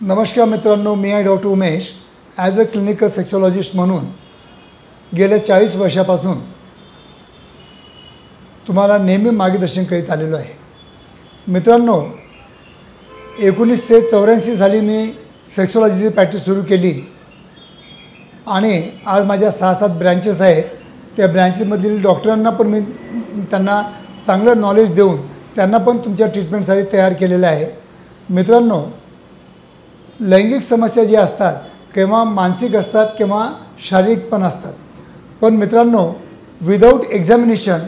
नमस्कार मित्रांनो, मी आहे doctor Umesh. As a clinical sexologist म्हणून गेल्या 40 वर्षापासून तुम्हाला नेहमी मार्गदर्शन करीत आलेलो आहे. मित्रांनो, 1984 साली मी सेक्सॉलॉजीची प्रॅक्टिस सुरू केली आणि आज माझ्या 6-7 ब्रँचेस आहेत. त्या ब्रँचेसमधील डॉक्टरांना पण मी त्यांना चांगलं नॉलेज देऊन त्यांना पण तुमच्या ट्रीटमेंटसाठी तयार केलेलं आहे. मित्रांनो, लैंगिक समस्या जी असतात किंवा मानसिक असतात किंवा शारीरिक पण असतात. पण मित्रांनो, without examination,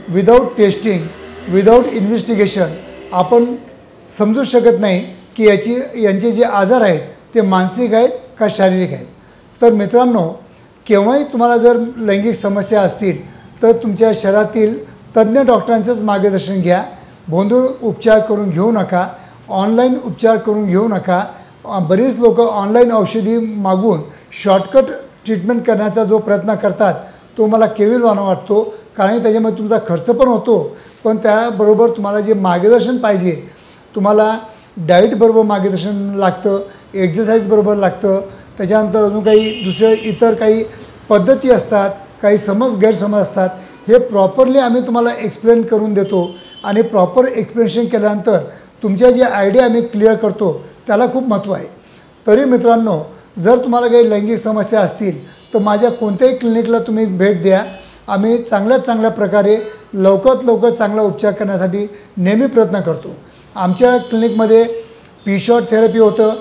without testing, without investigation आपण समजू शकत नाही की यांचे जे आजार आहेत ते मानसिक आहेत का शारीरिक आहेत. तर मित्रांनो, केव्हाही तुम्हाला जर लैंगिक समस्या असतील तर तुमच्या शरीरातील तज्ज्ञ डॉक्टरांचंच मार्गदर्शन घ्या. भोंदूळ उपचार करून घेऊ नका, ऑनलाईन उपचार करून घेऊ नका. बरीच लोक ऑनलाईन औषधी मागून शॉर्टकट ट्रीटमेंट करण्याचा जो प्रयत्न करतात तो मला केविलवाणा वाटतो. कारण त्याच्यामध्ये तुमचा खर्च पण होतो, पण त्याबरोबर तुम्हाला जे मार्गदर्शन पाहिजे, तुम्हाला डाएटबरोबर मार्गदर्शन लागतं, एक्झरसाईजबरोबर लागतं. त्याच्यानंतर अजून काही दुसरे इतर काही पद्धती असतात, काही गैरसमज असतात. हे प्रॉपरली आम्ही तुम्हाला एक्सप्लेन करून देतो आणि प्रॉपर एक्सप्लेनेशन केल्यानंतर तुमच्या जे आयडिया आम्ही क्लिअर करतो त्याला खूप महत्त्व आहे. तरी मित्रांनो, जर तुम्हाला काही लैंगिक समस्या असतील तर माझ्या कोणत्याही क्लिनिकला तुम्ही भेट द्या. आम्ही चांगल्या प्रकारे लवकरात लवकर चांगला उपचार करण्यासाठी नेहमी प्रयत्न करतो. आमच्या क्लिनिकमध्ये पी-शॉट थेरपी होतं,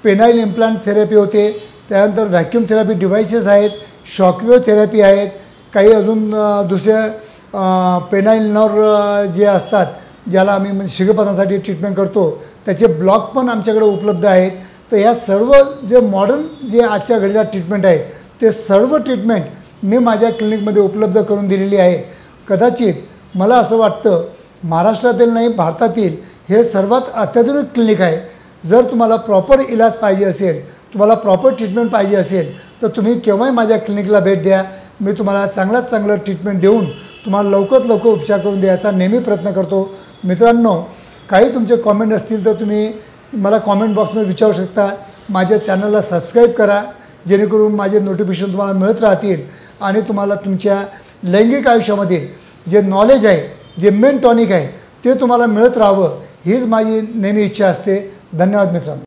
पेनाईल इम्प्लांट थेरपी होते, त्यानंतर व्हॅक्यूम थेरपी डिव्हाइसेस आहेत, शॉकवेव्ह थेरपी आहेत, काही अजून दुसऱ्या पेनाईल नर्व जे असतात ज्याला आम्ही म्हणजे शिगेपणासाठी ट्रीटमेंट करतो त्याचे ब्लॉक पण आमच्याकडे उपलब्ध आहेत. तर या सर्व जे मॉडर्न जे आजच्या घडीला ट्रीटमेंट आहे ते सर्व ट्रीटमेंट मी माझ्या क्लिनिकमध्ये उपलब्ध करून दिलेली आहे. कदाचित मला असं वाटतं महाराष्ट्रातील नाही, भारतातील हे सर्वात अत्याधुनिक क्लिनिक आहे. जर तुम्हाला प्रॉपर इलाज पाहिजे असेल, तुम्हाला प्रॉपर ट्रीटमेंट पाहिजे असेल तर तुम्ही केव्हाही माझ्या क्लिनिकला भेट द्या. मी तुम्हाला चांगलं ट्रीटमेंट देऊन तुम्हाला लवकरात लवकर उपचार करून द्यायचा नेहमी प्रयत्न करतो. मित्रांनो, काही तुमचे कॉमेंट असतील तर तुम्ही मला कॉमेंट बॉक्समध्ये विचारू शकता. माझ्या चॅनलला सबस्क्राईब करा जेणेकरून माझे नोटिफिकेशन तुम्हाला मिळत राहतील आणि तुम्हाला तुमच्या लैंगिक आयुष्यामध्ये जे नॉलेज आहे, जे मेन टॉनिक आहे ते तुम्हाला मिळत राहावं हीच माझी नेहमी इच्छा असते. धन्यवाद मित्रांनो.